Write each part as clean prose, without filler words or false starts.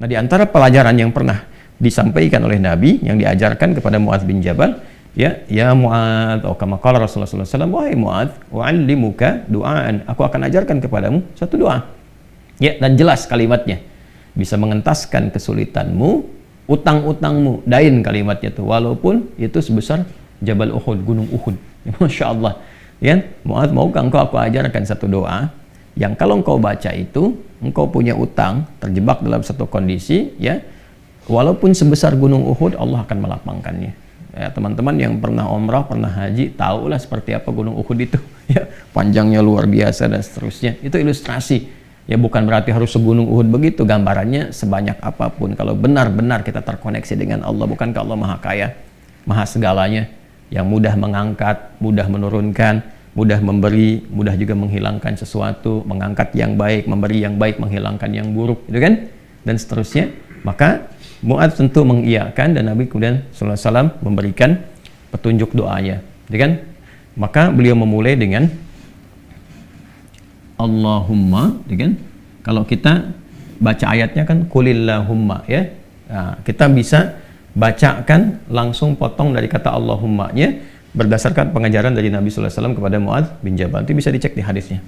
Nah, di antara pelajaran yang pernah disampaikan oleh Nabi yang diajarkan kepada Muadz bin Jabal, ya Muadz, atau kama qala Rasulullah sallallahu alaihi wasallam, wahai Muadz, u'allimuka du'aan, aku akan ajarkan kepadamu satu doa. Ya, dan jelas kalimatnya. Bisa mengentaskan kesulitanmu, utang-utangmu, dain kalimatnya tuh, walaupun itu sebesar Jabal Uhud, gunung Uhud. Ya, Masya Allah. Ya, Muadz, maukah engkau aku ajarkan satu doa yang kalau engkau baca itu, engkau punya utang, terjebak dalam satu kondisi, ya, walaupun sebesar gunung Uhud, Allah akan melapangkannya. Ya, teman-teman yang pernah umrah, pernah haji, tahulah seperti apa gunung Uhud itu. Ya, panjangnya luar biasa dan seterusnya. Itu ilustrasi. Ya, bukan berarti harus segunung Uhud begitu. Gambarannya sebanyak apapun. Kalau benar-benar kita terkoneksi dengan Allah, bukankah Allah Maha Kaya, Maha segalanya, yang mudah mengangkat, mudah menurunkan, mudah memberi, mudah juga menghilangkan sesuatu, mengangkat yang baik, memberi yang baik, menghilangkan yang buruk, itu kan? Dan seterusnya. Maka Muadz tentu mengiyakan, dan Nabi kemudian sallallahu alaihi wasallam memberikan petunjuk doanya, gitu kan? Maka beliau memulai dengan Allahumma, gitu kan? Kalau kita baca ayatnya kan qulillahumma, ya. Nah, kita bisa bacakan langsung potong dari kata Allahumma-nya berdasarkan pengajaran dari Nabi sallallahu alaihi wasallam kepada Muadz bin Jabal. Itu bisa dicek di hadisnya.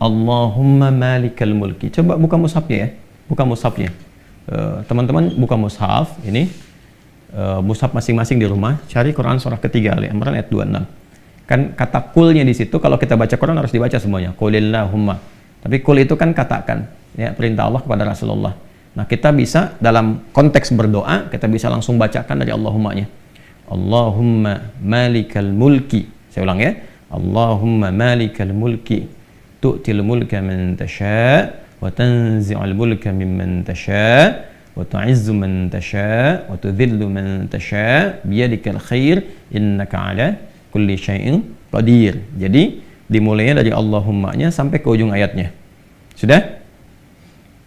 Allahumma malikal mulki. Coba buka mushafnya ya. Buka mushafnya. Teman-teman buka mushaf ini, mushaf masing-masing di rumah, cari Quran surah ketiga Ali Imran ayat 26. Kan kata kulnya di situ, kalau kita baca Quran harus dibaca semuanya. Qulillahumma. Tapi kul itu kan katakan, ya, perintah Allah kepada Rasulullah. Nah, kita bisa dalam konteks berdoa, kita bisa langsung bacakan dari Allahumma-nya. Allahumma malikal mulki. Saya ulang ya. Allahumma malikal mulki tu'til mulka man tasha' wa tanzi'ul mulka mimman tasha' wa tu'izzu man tasha' wa tudhillu man tasha' biyadikal khair innaka 'ala kulli syai'in qadir. Jadi dimulainya dari Allahumma-nya sampai ke ujung ayatnya. Sudah?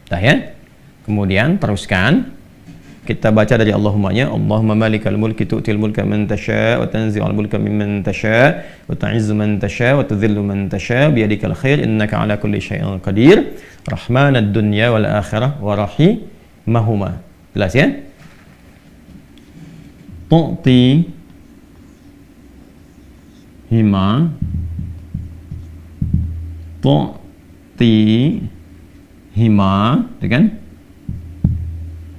Dah ya? Kemudian teruskan. Kita baca dari Allahumma-nya. Allahumma malikal mulki tu'til mulka man tasha' wa tanzi'ul mulka mimman tasha' wa tu'izzu man tasha' wa tudhillu man tasha' biyadikal khair innaka 'ala kulli syai'in qadir. Rahmanad dunya wal akhirah wa rahimahuma. Jelas ya? Tu'ti hima itu kan?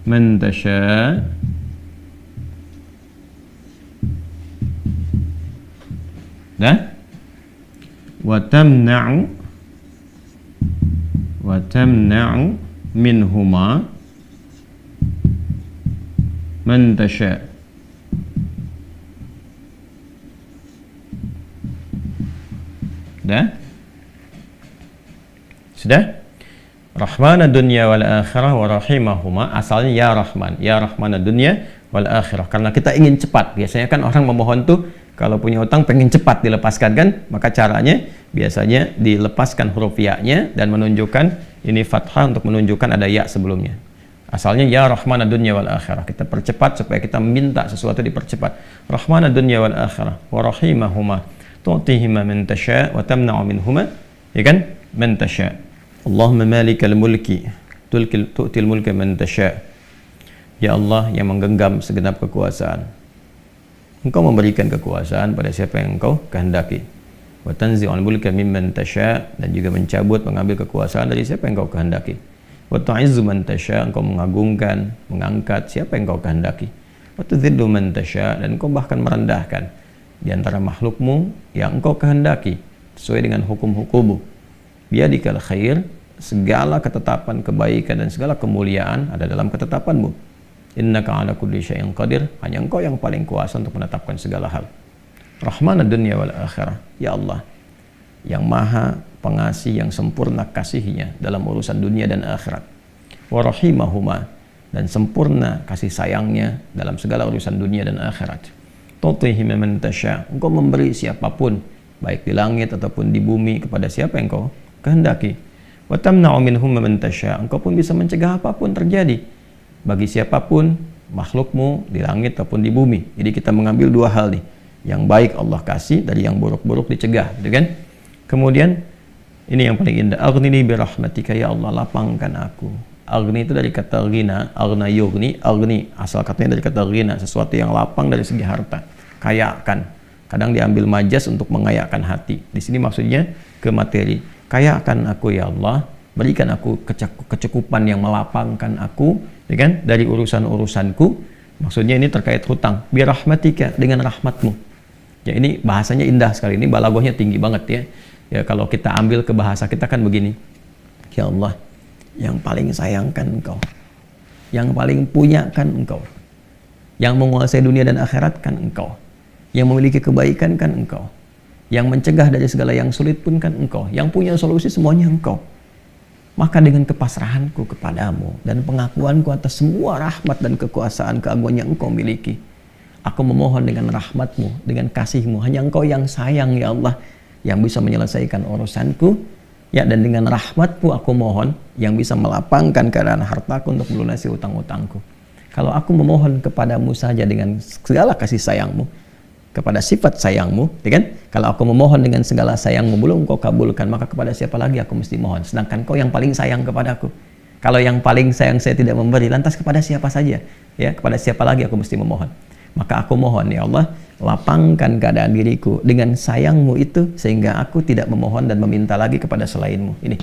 Man tasha' dah, wa tamna'u minhuma man tasha'. Dah? Sudah? Rahman ad-dunya wal akhirah wa rahimahuma, asalnya ya Rahman, ya Rahman ad-dunya wal akhirah. Karena kita ingin cepat, biasanya kan orang memohon tuh kalau punya utang pengen cepat dilepaskan kan, maka caranya biasanya dilepaskan huruf ya-nya dan menunjukkan ini fathah untuk menunjukkan ada ya sebelumnya. Asalnya ya Rahman ad-dunya wal akhirah. Kita percepat supaya kita minta sesuatu dipercepat. Rahman ad-dunya wal akhirah wa rahimahuma tu'tihima man tasha' wa tamna'u minhuma, ya kan? Man tasha'. Allahumma malikal mulki tu'til mulka man tasha'. Ya Allah yang menggenggam segenap kekuasaan, Engkau memberikan kekuasaan pada siapa yang Engkau kehendaki. Wa tanzi'ul mulka mimman tasha', dan juga mencabut, mengambil kekuasaan dari siapa yang Engkau kehendaki. Wa tu'izzu man tasha', Engkau mengagungkan, mengangkat siapa yang Engkau kehendaki. Wa tudhillu man tasha', dan Engkau bahkan merendahkan di antara makhlukmu yang Engkau kehendaki sesuai dengan hukum-hukummu. Biyadikal khair, segala ketetapan kebaikan dan segala kemuliaan ada dalam ketetapanmu. Innaka 'ala kulli syai'in qadir, hanya Engkau yang paling kuasa untuk menetapkan segala hal. Rahman ad-dunya wal akhirah, ya Allah yang maha pengasih, yang sempurna kasihnya dalam urusan dunia dan akhirat. Wa rahimahuma, dan sempurna kasih sayangnya dalam segala urusan dunia dan akhirat. Tu'tihi man tasha', Engkau memberi siapapun, baik di langit ataupun di bumi, kepada siapa yang Engkau kehendaki. Wa tamna'u minhum man tasha', Engkau pun bisa mencegah apapun terjadi bagi siapapun, makhlukmu di langit ataupun di bumi. Jadi kita mengambil dua hal nih, yang baik Allah kasih, dari yang buruk-buruk dicegah, gitu kan? Kemudian ini yang paling indah, aghnini bi rahmatika, ya Allah lapangkan aku, Agni itu dari kata ghina, aghna yughni, agni. Asal katanya dari kata ghina, sesuatu yang lapang dari segi harta. Kayakan. Kadang diambil majas untuk mengayakkan hati. Di sini maksudnya ke materi. Kayakan aku ya Allah, berikan aku kecukupan yang melapangkan aku, ya kan, dari urusan-urusanku. Maksudnya ini terkait hutang. Bi rahmatika, dengan rahmatmu. Ya, ini bahasanya indah sekali. Ini balaghahnya tinggi banget ya. Ya, kalau kita ambil ke bahasa kita kan begini. Ya Allah, yang paling sayang kan Engkau. Yang paling punya kan Engkau. Yang menguasai dunia dan akhirat kan Engkau. Yang memiliki kebaikan kan Engkau. Yang mencegah dari segala yang sulit pun kan Engkau. Yang punya solusi semuanya Engkau. Maka dengan kepasrahanku kepadamu dan pengakuanku atas semua rahmat dan kekuasaan keagungan yang Engkau miliki, aku memohon dengan rahmatmu, dengan kasihmu. Hanya Engkau yang sayang ya Allah, yang bisa menyelesaikan urusanku. Ya, dan dengan rahmatmu aku mohon yang bisa melapangkan keadaan hartaku untuk melunasi utang-utangku. Kalau aku memohon kepadamu saja dengan segala kasih sayangmu, kepada sifat sayangmu, ya kan? Kalau aku memohon dengan segala sayangmu belum kau kabulkan, maka kepada siapa lagi aku mesti mohon? Sedangkan kau yang paling sayang kepadaku. Kalau yang paling sayang saya tidak memberi, lantas kepada siapa saja? Ya, kepada siapa lagi aku mesti memohon? Maka aku mohon ya Allah, lapangkan keadaan diriku dengan sayangmu itu sehingga aku tidak memohon dan meminta lagi kepada selainmu. Ini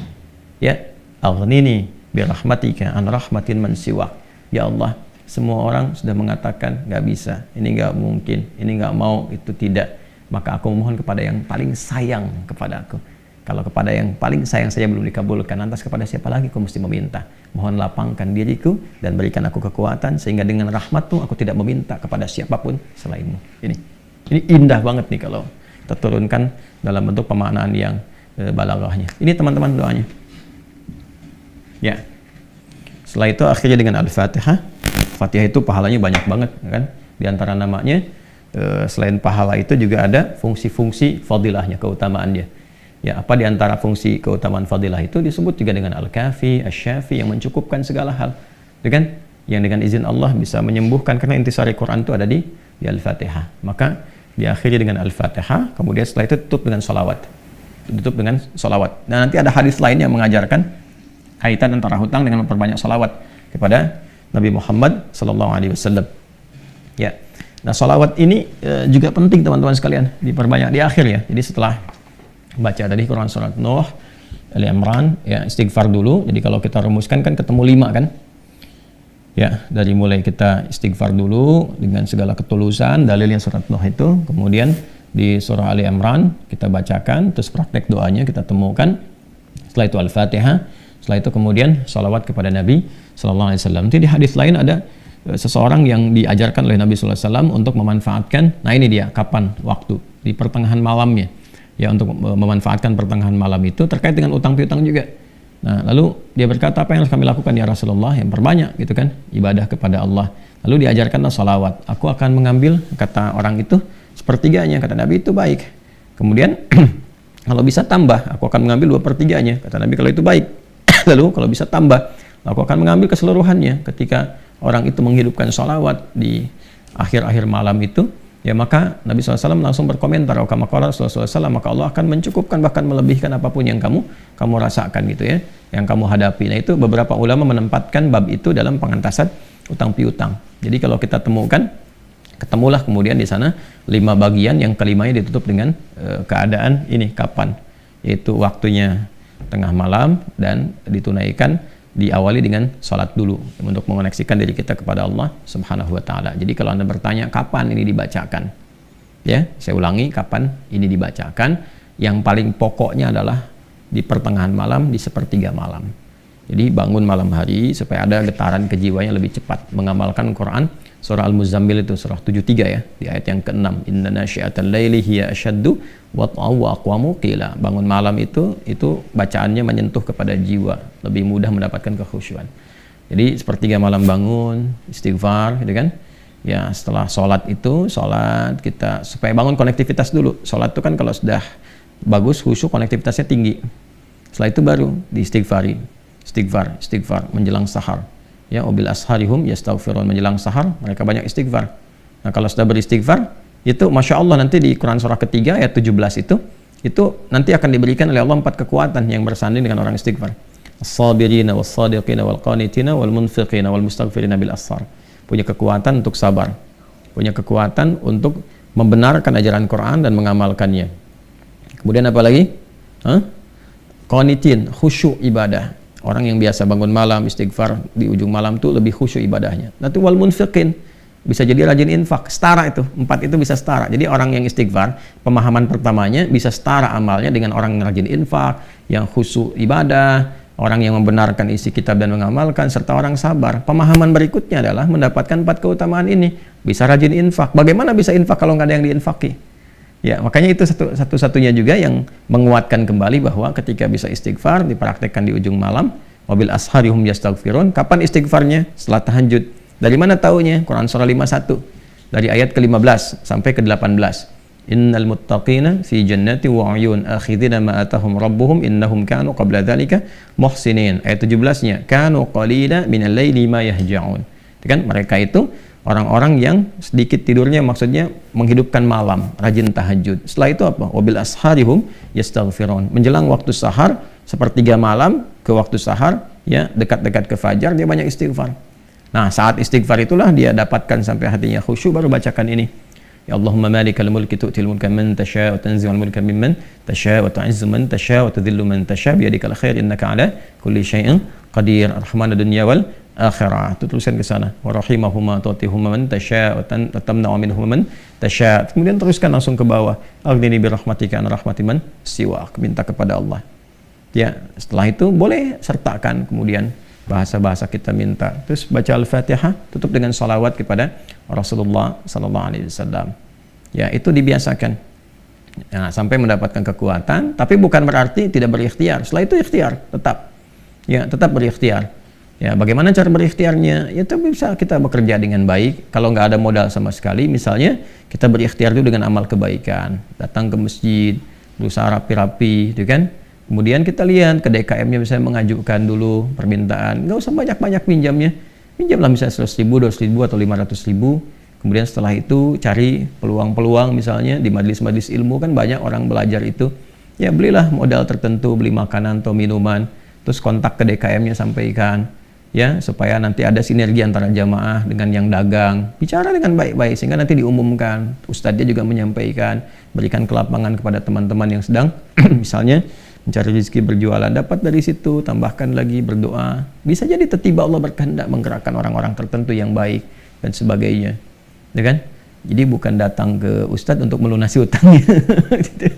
ya, aghnini bi rahmatika an rahmatin man siwak. Ya Allah, semua orang sudah mengatakan nggak bisa, ini nggak mungkin, ini nggak mau, itu tidak. Maka aku memohon kepada yang paling sayang kepada aku. Kalau kepada yang paling sayang saja belum dikabulkan, lantas kepada siapa lagi aku mesti meminta? Mohon lapangkan diriku dan berikan aku kekuatan sehingga dengan rahmatmu aku tidak meminta kepada siapapun selainmu. Ini indah banget nih kalau kita turunkan dalam bentuk pemaknaan yang balaghahnya. Ini teman-teman doanya. Ya. Setelah itu akhirnya dengan Al-Fatihah. Fatihah itu pahalanya banyak banget kan? Di antara namanya selain pahala itu juga ada fungsi-fungsi fadilahnya, keutamaannya. Ya, apa di antara fungsi keutamaan fadilah itu disebut juga dengan Al-Kafi, Asy-Syafi yang mencukupkan segala hal. Ya kan? Yang dengan izin Allah bisa menyembuhkan, karena intisari Quran itu ada di Al-Fatihah. Maka diakhiri dengan Al-Fatihah, kemudian setelah itu tutup dengan salawat. Tutup dengan salawat. Dan nanti ada hadis lain yang mengajarkan kaitan antara hutang dengan memperbanyak salawat kepada Nabi Muhammad SAW. Ya. Nah, salawat ini juga penting teman-teman sekalian, diperbanyak di akhir ya. Jadi setelah baca tadi Quran surat Nuh, Ali Imran, ya istighfar dulu. Jadi kalau kita rumuskan kan ketemu 5 kan? Ya, dari mulai kita istighfar dulu dengan segala ketulusan, dalilnya surat Nuh itu. Kemudian di surah Ali Imran kita bacakan, terus praktek doanya kita temukan. Setelah itu Al-Fatihah. Setelah itu kemudian salawat kepada Nabi Sallallahu Alaihi Wasallam. Nanti di hadis lain ada seseorang yang diajarkan oleh Nabi Sallallahu Alaihi Wasallam untuk memanfaatkan. Nah ini dia, kapan waktu di pertengahan malamnya. Ya, untuk memanfaatkan pertengahan malam itu terkait dengan utang piutang juga. Nah, lalu dia berkata, apa yang harus kami lakukan ya Rasulullah? Yang perbanyak gitu kan, ibadah kepada Allah. Lalu diajarkanlah salawat. Aku akan mengambil, kata orang itu, sepertiganya. Kata Nabi, itu baik. Kemudian kalau bisa tambah, aku akan mengambil 2/3-nya. Kata Nabi, kalau itu baik. Lalu kalau bisa tambah, aku akan mengambil keseluruhannya. Ketika orang itu menghidupkan salawat di akhir-akhir malam itu, ya maka Nabi SAW langsung berkomentar, maka Allah akan mencukupkan, bahkan melebihkan apapun yang kamu rasakan gitu ya, yang kamu hadapi. Nah itu beberapa ulama menempatkan bab itu dalam pengantasan utang piutang. Jadi kalau kita temukan, ketemulah kemudian di sana 5 bagian, yang kelimanya ditutup dengan keadaan ini kapan, yaitu waktunya tengah malam dan ditunaikan, diawali dengan sholat dulu untuk mengoneksikan diri kita kepada Allah Subhanahu wa Ta'ala. Jadi kalau Anda bertanya kapan ini dibacakan, ya saya ulangi, kapan ini dibacakan, yang paling pokoknya adalah di pertengahan malam, di sepertiga malam. Jadi bangun malam hari supaya ada getaran kejiwanya lebih cepat mengamalkan Quran. Surah Al-Muzammil itu surah 73 ya, di ayat yang ke-6, inna nasyi'atal laili hiya asyaddu wat'aw wa aqwamu qila. Bangun malam itu bacaannya menyentuh kepada jiwa, lebih mudah mendapatkan kekhusyuan. Jadi sepertiga malam bangun, istighfar gitu kan. Ya, setelah sholat kita supaya bangun konektivitas dulu. Sholat itu kan kalau sudah bagus khusyuk, konektivitasnya tinggi. Setelah itu baru diistighfari. Istighfar menjelang sahar. Ya, wabil asharihum yastaghfirun, menjelang sahar mereka banyak istighfar. Nah, kalau sudah beristighfar, itu Masya Allah nanti di Quran surah ketiga ayat 17 itu nanti akan diberikan oleh Allah 4 kekuatan yang bersanding dengan orang istighfar. as-sabirina was-sadiqina wal-qanitina wal-munfiqina wal-mustaghfirina bil ashar. Punya kekuatan untuk sabar, punya kekuatan untuk membenarkan ajaran Quran dan mengamalkannya. Kemudian apa lagi? Qanitin, khusyuk ibadah. Orang yang biasa bangun malam istighfar di ujung malam tuh lebih khusyuk ibadahnya. Nanti wal munfiqin, bisa jadi rajin infak, setara itu. 4 itu bisa setara. Jadi orang yang istighfar, pemahaman pertamanya bisa setara amalnya dengan orang yang rajin infak, yang khusyuk ibadah, orang yang membenarkan isi kitab dan mengamalkan, serta orang sabar. Pemahaman berikutnya adalah mendapatkan 4 keutamaan ini. Bisa rajin infak. Bagaimana bisa infak kalau nggak ada yang diinfaki? Ya, makanya itu satu-satunya juga yang menguatkan kembali bahwa ketika bisa istighfar dipraktekkan di ujung malam, wabil asharihum yastaghfirun. Kapan istighfarnya? Setelah tahajud. Dari mana taunya? Quran surah 51 dari ayat ke-15 sampai ke-18. Innal muttaqina fi jannati wa 'uyun akhidina ma atahum rabbuhum innahum kanu qabla dzalika muhsinin. Ayat 17-nya, kanu qalila minal laili ma yahja'un. Kan mereka itu orang-orang yang sedikit tidurnya, maksudnya menghidupkan malam, rajin tahajud. Setelah itu apa? Wabil asharihum yastaghfirun. Menjelang waktu sahar, sepertiga malam ke waktu sahar, ya dekat-dekat ke fajar, dia banyak istighfar. Nah, saat istighfar itulah dia dapatkan sampai hatinya khusyuk, baru bacakan ini. Ya Allahumma malikal mulki tu'til mulka man tasha' wa tanzi'ul mulka mimman tasha' wa tu'izzu man tasha' wa tudhillu man tasha' biyadikal khair innaka 'ala kulli syai'in qadir. Rahmanad dunya wal akhirah. Itu tulisan ke sana. Wa rahimahuma tu'tihuma man tasha' wa tamna'u minhum man tasha'. Kemudian teruskan langsung ke bawah. Aghnini bi rahmatika an rahmati man siwak. Minta kepada Allah. Ya, setelah itu boleh sertakan kemudian bahasa-bahasa kita minta. Terus baca Al-Fatihah, tutup dengan salawat kepada Rasulullah sallallahu alaihi wasallam. Ya, itu dibiasakan. Nah, sampai mendapatkan kekuatan, tapi bukan berarti tidak berikhtiar. Setelah itu ikhtiar tetap. Ya, tetap berikhtiar. Ya, bagaimana cara berikhtiarnya? Ya, itu bisa kita bekerja dengan baik. Kalau nggak ada modal sama sekali, misalnya kita berikhtiar dulu dengan amal kebaikan. Datang ke masjid, berusaha rapi-rapi, gitu kan? Kemudian kita lihat ke DKM-nya, misalnya mengajukan dulu permintaan, nggak usah banyak-banyak pinjamnya, pinjamlah misalnya 100.000, 200.000 atau 500.000. Kemudian setelah itu cari peluang-peluang, misalnya di majelis-majelis ilmu kan banyak orang belajar itu, ya belilah modal tertentu, beli makanan atau minuman, terus kontak ke DKM-nya sampaikan, ya supaya nanti ada sinergi antara jamaah dengan yang dagang, bicara dengan baik-baik sehingga nanti diumumkan, ustadznya juga menyampaikan, berikan kelapangan kepada teman-teman yang sedang misalnya mencari rezeki berjualan, dapat dari situ, tambahkan lagi berdoa. Bisa jadi tiba-tiba Allah berkehendak menggerakkan orang-orang tertentu yang baik dan sebagainya, ya kan? Jadi bukan datang ke ustadz untuk melunasi utangnya. Gitu.